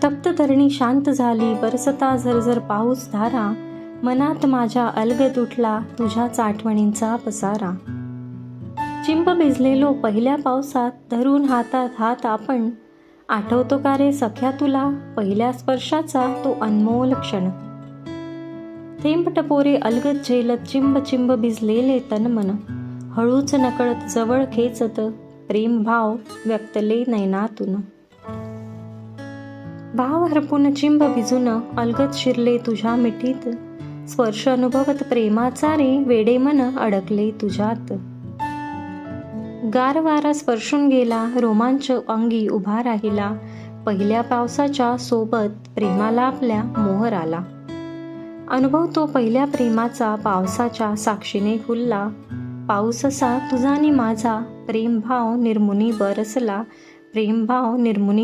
तप्त धरणी शांत झाली, बरसता झरझर पाऊस धारा, मनात माझ्या अलगद उठला तुझ्याच आठवणींचा पसारा. चिंब भिजलेलो पहिल्या पावसात, धरून हातात हात आपण, आठवतो का रे सख्या तुला पहिल्या स्पर्शाचा तो अनमोल क्षण. थेंब टपोरे अलगद झेलत चिंब चिंब भिजलेले तनमन, हळूच नकळत जवळ खेचत प्रेम भाव व्यक्तले नयनातून. भाव हरपून चिंब भिजून अलगद शिरले तुझ्या मिठीत, स्पर्श अनुभवत प्रेमाचा रे वेडे मन अडकले तुझ्यात. गार वारा स्पर्शून गेला, रोमांच अंगी उभा राहिला, पहिल्या पावसाच्या सोबत प्रेमाला आपल्या मोहर आला. अनुभव तो पहिल्या प्रेमाचा पावसाच्या साक्षीने फुलला, पाऊस असा तुझा नि माझा प्रेमभाव निर्मुनी बरसला, प्रेमभाव निर्मुनी